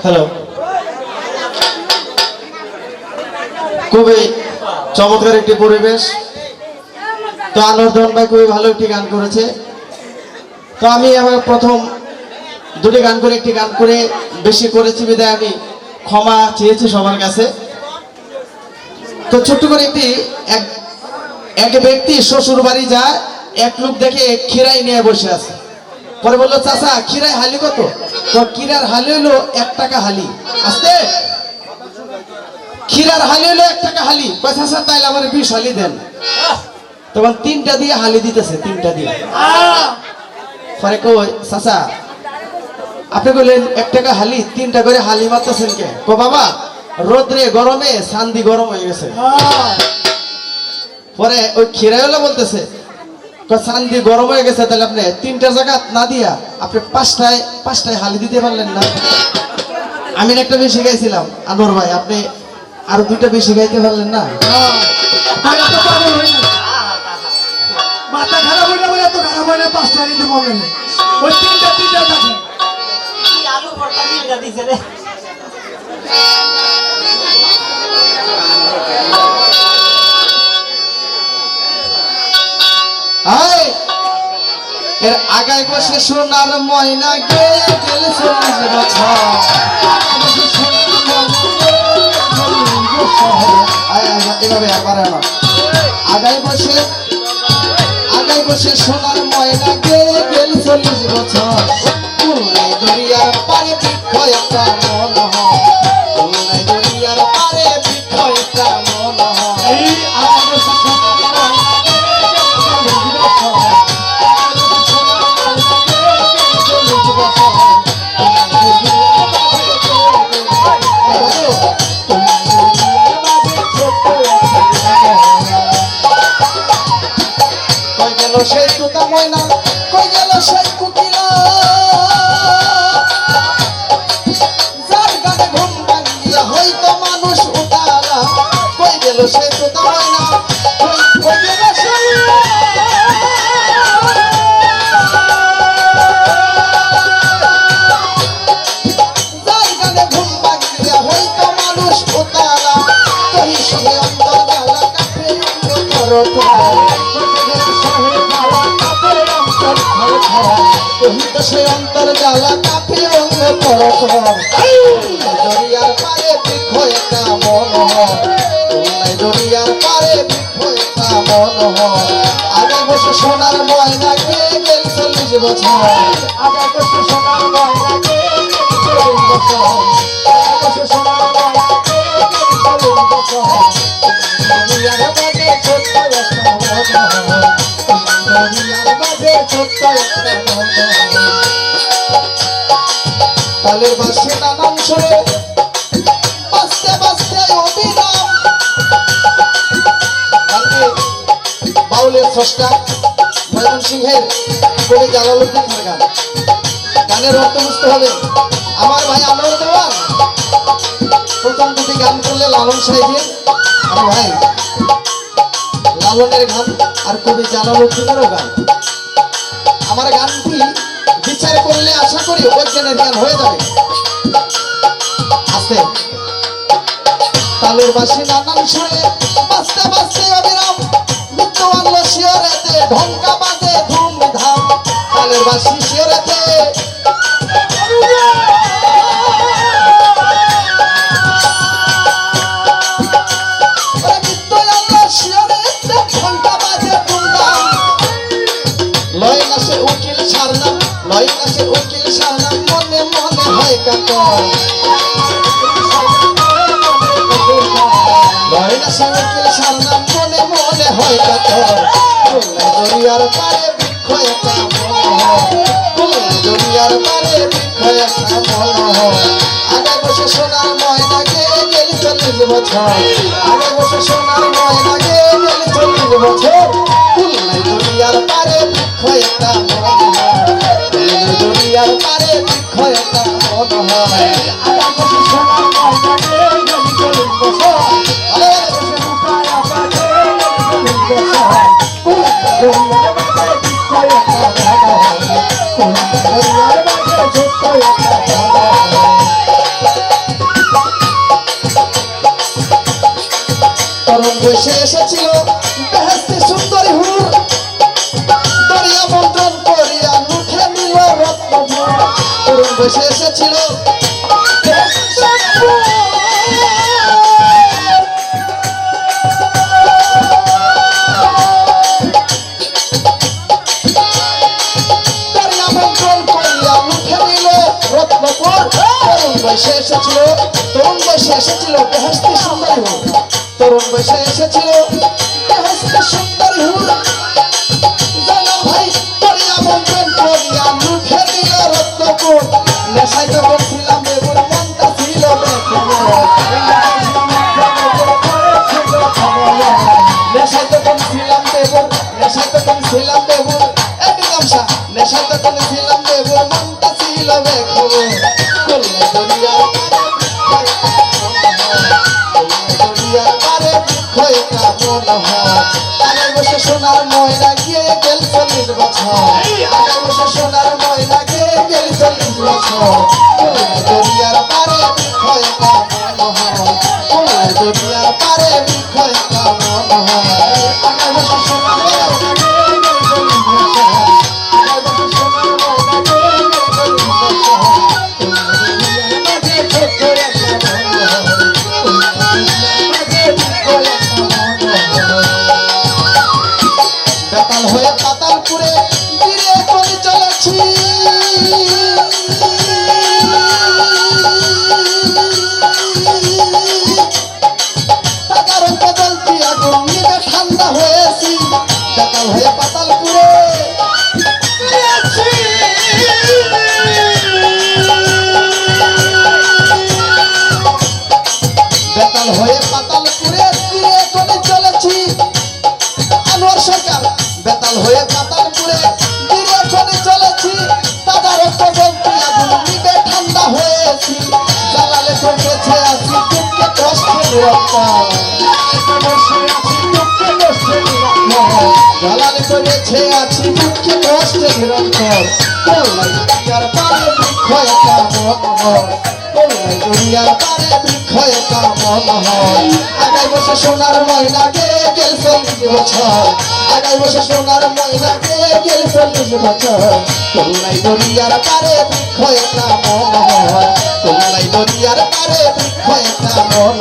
Hello, খুবই চমৎকার একটি পরিবেশ। তো আনোয়ার ভাই খুবই ভালো একটি গান করেছে। তো আমি আমার প্রথম দুটি গান করে একটি গান করে বেশি করেছি বিধায় আমি ক্ষমা চেয়েছি সবার কাছে। তো ছোট্ট করে একটি এক ব্যক্তি শ্বশুর বাড়ি যায়, এক লোক দেখে খিরাই নিয়ে বসে আছে। পরে বললো, চাচা খিরাই হালি কত? তো খিরার হালি হলো 1 টাকা হালি। আসতে খিরার হালি হলো 1 টাকা হালি। চাচা তাইলে আমার 20 হালি দেন। তখন 3টা দিয়ে হালি দিতেছে, 3টা দিয়ে। পরে কই, চাচা আপনি বললেন 1 টাকা হালি, 3টা করে হালি মারতেছেন কে? কো বাবা, রোদ্রে গরমে চান্দি গরম হয়ে গেছে। পরে ওই খিরাইওয়ালা বলতেছে, চান্দি গরম হয়ে গেছে, তাহলে আপনি 3টা জায়গা না দিয়া আপনি 5টায় হালি দিতে পারলেন না? আমি একটা বেশি গাইছিলাম, আনোয়ার ভাই আপনি আরো 2টা বেশি গাইতে পারলেন না? মাথা খারাপ হইলে এত খারাপ হইলে 5টা দিতে পারবেন না। ওই 3টা থাকে। কি আলু ভর্তা মিলটা দিছে রে। এর আগায় বসে সোনার ময়না গেয়ে গেল 40 বছর। এভাবে একবার আগায় বসে সোনার ময়না গেয়ে গেল 40 বছর। খুলনায় দরিয়ার পারে বৃক্ষ একটা মন হয়, খুলনায় দরিয়ার পারে বৃক্ষ একটা মন হয়। সেই তোতা ময়না কই গেল সেই কুকিলা, যার গানে ঘুম ভাঙিয়া হইতো মানুষ উতালা। কই গেল সেই তোতা ময়না, কই গেল সেই যার গানে ঘুম ভাঙিয়া হইতো মানুষ উতালা। কই সে অন্তর জ্বালা কাটে সে অন্তর জ্বালা কাফি অঙ্গ দরিয়ার পারে বৃক্ষ একটা মন হয়, দরিয়ার পারে বৃক্ষ একটা মন হয়। আগে বসে সোনার ময়না গিয়ে গেল 40 বছর। আগে বসে সোনার ময়না গিয়ে গেল 40 বছর। আগে বসে সোনার ময়না গিয়ে গেল 40 বছর। দরিয়ার মাঝে ছোট্ট একটা মন হয়, দরিয়ার মাঝে ছোট্ট একটা মন হয়। তালের বাসে নানান সুরে বাজতে বাজতে অবিরাম। বাউলের স্রষ্টা ময়মনসিংহের কবি জালালউদ্দিন খান গান। গানের অর্থ বুঝতে হবে। আমার ভাই আনোয়ার দেওয়ান প্রথম 2টি গান করলে লালন সাহেবের, আমার ভাই লালনের গান আর কবি জালালউদ্দিনেরও গান। আমার গানটি বিচার করলে আশা করি অজ্ঞানের জ্ঞান হয়ে যাবে। আস্তে তালের বাসি নানান সুরে বাজতে বাজতে অবিরাম, মৃত্যু আনলো শিয়রেতে ঢঙ্কা বাজে ধুমধাম। তালের বাসি শিয়রেতে মৃত্যু আনলো শিয়রেতে ঢঙ্কা বাজে ধুমধাম। লয় নাশে উকিল সারলাম, লয় নাশে উকিল সারলাম, মনে মনে হয় কাকর। লয় নাশে উকিল সারলাম, মনে মনে হয় কাকর। খুলনায় দরিয়ার পারে বৃক্ষ একটা মন হয়, খুলনায় দরিয়ার পারে বৃক্ষ একটা মন হয়। আগে বসে সোনার ময়না গেয়ে গেল 40 বছর। আগে বসে সোনার ময়না গেয়ে গেল 40 বছর। খুলনায় দরিয়ার পারে বৃক্ষ একটা মন হয়, দরিয়ার পারে বৃক্ষ একটা মন হয়। আগে বসে সোনার ময়না গেয়ে গেল 40 বছর। আগে বসে রূপায় আপা গেয়ে গেল 40 বছর। দরিয়ার পারে বৃক্ষ একটা মন হয়, দরিয়ার পারে ছোট্ট একটা মন হয়। বসে এসেছিল বেহেশতি সুন্দরী হুর দরিয়া মন্ত্রণ করিয়া মুখে নিল রত্নপুর তরুণ বসে এসেছিল দরিয়া মন্ত্রণ করিয়া মুখে নিল রত্নপুর তরুণ বসে এসেছিল বেহেশতি সুন্দরী হুর তরুণ বসে এসেছিল বেহেশতি সুন্দরী হুর জানো ভাই দরিয়া মন্ত্রণ করিয়া মুখে নিল রত্নপুর নেশায় যখন ছিলাম বেগুর মনটা ছিল নেশায় তখন ছিলাম বেগুর একই গামছা নেশায় তখন ছিলাম বেগুর মনটা ছিল বেখবর করলে দরিয়া বসে সোনার ময়না গিয়ে গেল 40 বছর বসে সোনার ময়না গিয়ে গেল 40 বছর দরিয়ার পারে বিক্ষয় কামন দরিয়ার পারে বিক্ষয় কামন বসে সোনার ময়না গিয়ে গেল 40 বছর বসে সোনার ময়না গিয়ে গেল 40 বছর বেতাল হয়ে পাতালপুরে ফিরে করে চলেছি টাকার বদলতি আগুন নিবে ঠান্ডা হয়েছি বেতাল হয়ে পাতালপুরে বেতাল হয়ে পাতালপুরে ফিরে করে চলেছি আনোয়ার সরকার বেতাল হয়ে পাতালপুরে ফিরে করে চলেছি তাজা রক্ত বলতে আগুন নিবে ঠান্ডা হয়েছি জ্বালালে কমেছে আছি দুঃখে কষ্টে নিরন্তর জ্বালালে কমেছে আছি দুঃখে কষ্টে নিরন্তর দরিয়ার পারে বিক্ষয় কামন দরিয়ার পারে বিক্ষয় কামন আগায় বসে সোনার ময়না গে গেল 40 বছর আগায় বসে সোনার ময়না গে গেল 40 বছর তোমরাই দরিয়ার পারে বিক্ষয় কামন দরিয়ার পারে বিক্ষয় কামন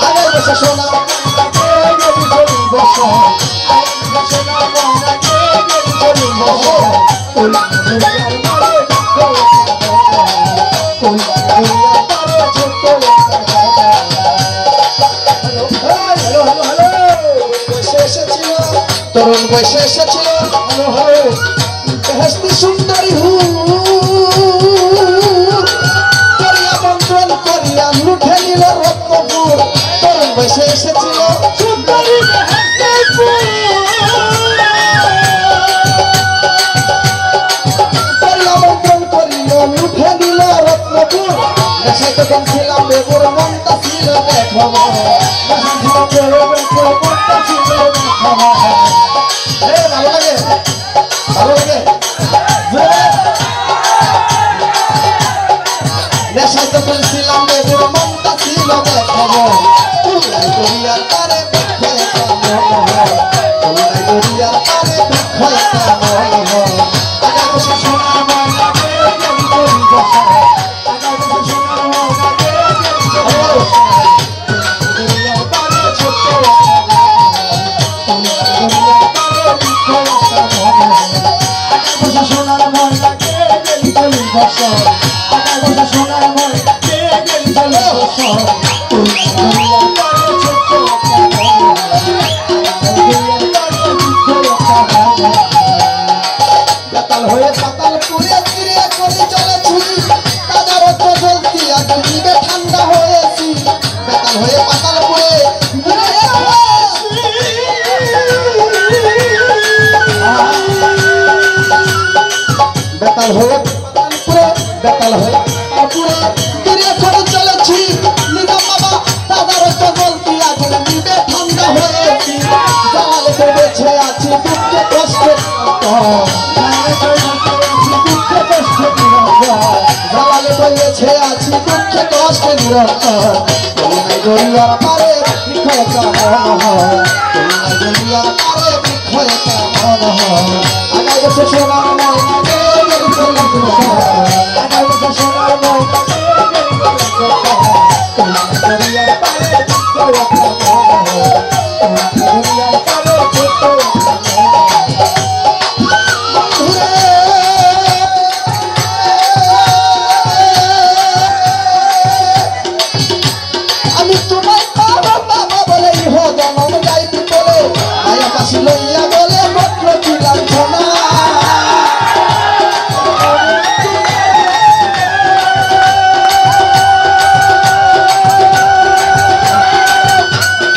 আগায় বসে সোনার ময়না গে গেল 40 বছর আগায় বসে সোনার ময়না গে গেল 40 বছর দরিয়ার পারে বিক্ষয় তরুণ বয়সে এসেছিল বেহেশতি সুন্দরী হুর দরিয়া মন্ত্রণ করিয়া লুঠে নিল রত্নপুর তরুণ বয়সে এসেছিল সুন্দরী দরিয়া মন্ত্রণ করিল লুঠে নিল রত্নপুর নেশায় তখন ছিলাম বেগুর মনটা ছিল বেখবর ভালো লাগে নেশায় তখন ছিলাম বেগুর মনটা ছিল বেখবর দরিয়ার পারে বিক্ষয় কামন দরিয়ার পারে বিক্ষয় কামন আগায় বসে সোনার ময়না গে গেল 40 বছর আগায় বসে সোনার ময়না গে গেল 40 বছর দরিয়ার পারে ছোট্ট দরিয়ার পারে বিক্ষয় কামন আগায় বসে সোনার ময়না গে গেল 40 বছর আগায় বসে সোনার ময়না গে গেল 40 বছর দরিয়ার পারে ছোট্ট বেতাল হয়ে পাতালপুরে ফিরে করে চলেছি তাজা রক্ত জ্বলতি আগুন নিবে ঠান্ডা হয়েছি বেতাল হয়ে পাতালপুরে বেতাল হয়ে পাতালপুরে ফিরে করে চলেছি নিজাম বাবা তাজা রক্ত জ্বলতি আগুন নিবে ঠান্ডা হয়েছি জ্বালালে বেঁচে আছি দুঃখে কষ্টে জ্বালালে বলেছে আছি দুঃখে কষ্টে নিরন্তর দরিয়ার পারে বৃক্ষ একা মন হয় খুলনা দরিয়ার পারে বৃক্ষ একা মন হয় আগাই গেছে সোনার ময়না গে গেলি চলে আগাই গেছে সোনার ময়না গে গেলি চলে খুলনা দরিয়ার পারে বৃক্ষ একা মন হয় খুলনা দরিয়ার পারে বৃক্ষ একা মন আমি তোমায় বাবা বাবা বলে ইহ জনম যাইতে বলে মায়া কাশি লইয়া বলে বক্র কি লাঞ্ছনা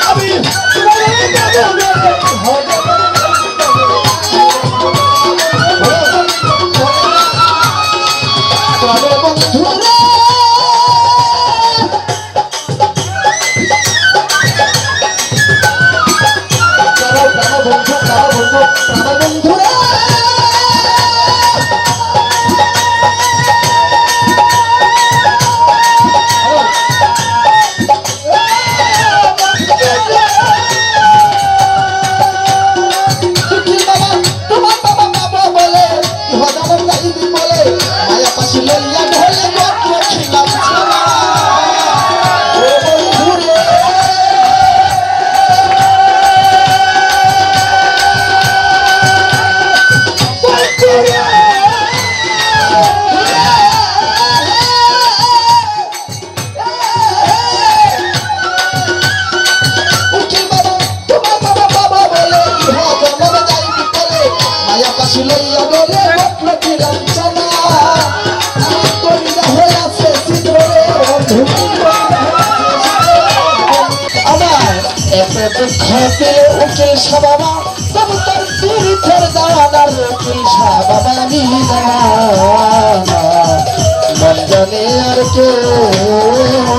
আমি তোমার বন্ধুরা লইয়া বলে বক্র কি লাঞ্ছনা আমার তরিয়া হয়ে আছে চিত্রে আমার এত দুঃখ পেয়ে উকিল সাবাবা তবু তোর তীর্থের দাঁড়ার উকিল সাবাবা আমি মন জানে আর কেউ